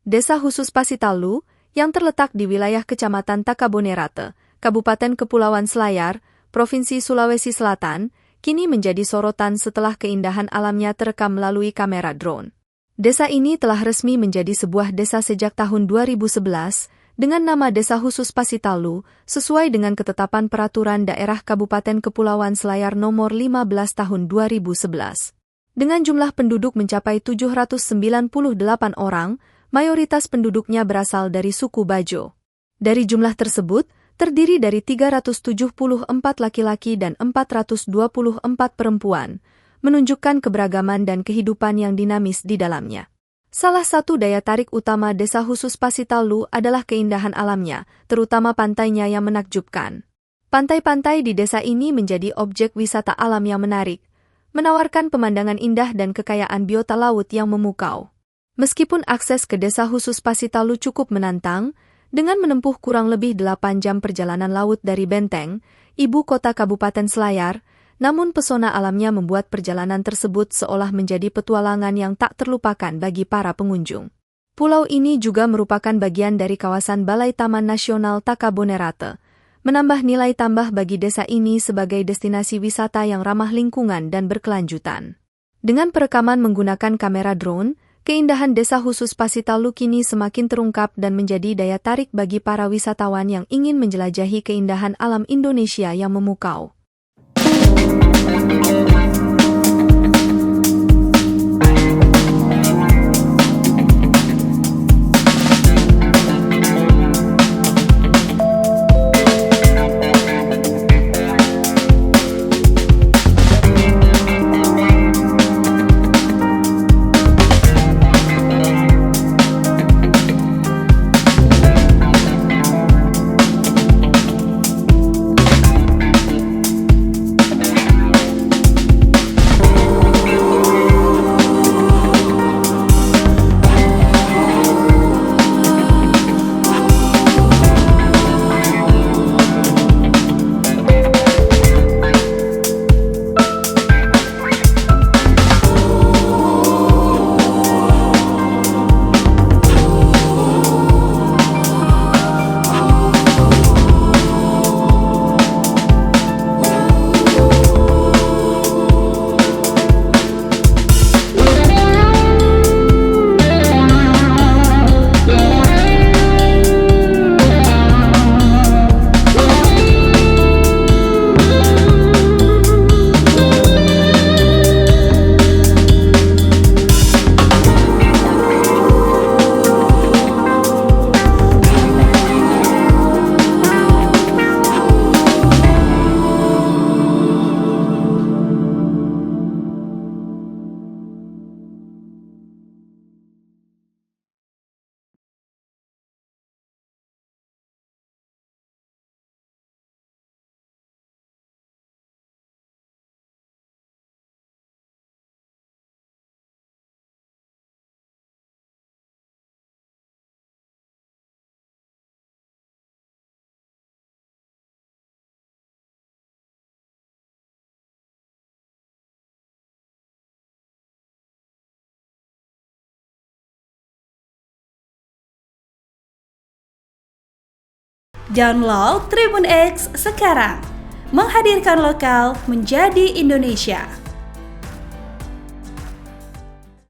Desa khusus Pasitalu, yang terletak di wilayah Kecamatan Takabonerate, Kabupaten Kepulauan Selayar, Provinsi Sulawesi Selatan, kini menjadi sorotan setelah keindahan alamnya terekam melalui kamera drone. Desa ini telah resmi menjadi sebuah desa sejak tahun 2011, dengan nama Desa Khusus Pasitalu, sesuai dengan ketetapan Peraturan Daerah Kabupaten Kepulauan Selayar Nomor 15 Tahun 2011. Dengan jumlah penduduk mencapai 798 orang, mayoritas penduduknya berasal dari suku Bajo. Dari jumlah tersebut, terdiri dari 374 laki-laki dan 424 perempuan, menunjukkan keberagaman dan kehidupan yang dinamis di dalamnya. Salah satu daya tarik utama Desa Khusus Pasitalu adalah keindahan alamnya, terutama pantainya yang menakjubkan. Pantai-pantai di desa ini menjadi objek wisata alam yang menarik, menawarkan pemandangan indah dan kekayaan biota laut yang memukau. Meskipun akses ke Desa Khusus Pasitalu cukup menantang, dengan menempuh kurang lebih 8 jam perjalanan laut dari Benteng, ibu kota Kabupaten Selayar, namun pesona alamnya membuat perjalanan tersebut seolah menjadi petualangan yang tak terlupakan bagi para pengunjung. Pulau ini juga merupakan bagian dari kawasan Balai Taman Nasional Takabonerate, menambah nilai tambah bagi desa ini sebagai destinasi wisata yang ramah lingkungan dan berkelanjutan. Dengan perekaman menggunakan kamera drone, keindahan Desa Khusus Pasitalu kini semakin terungkap dan menjadi daya tarik bagi para wisatawan yang ingin menjelajahi keindahan alam Indonesia yang memukau. Download Tribun X sekarang, menghadirkan lokal menjadi Indonesia.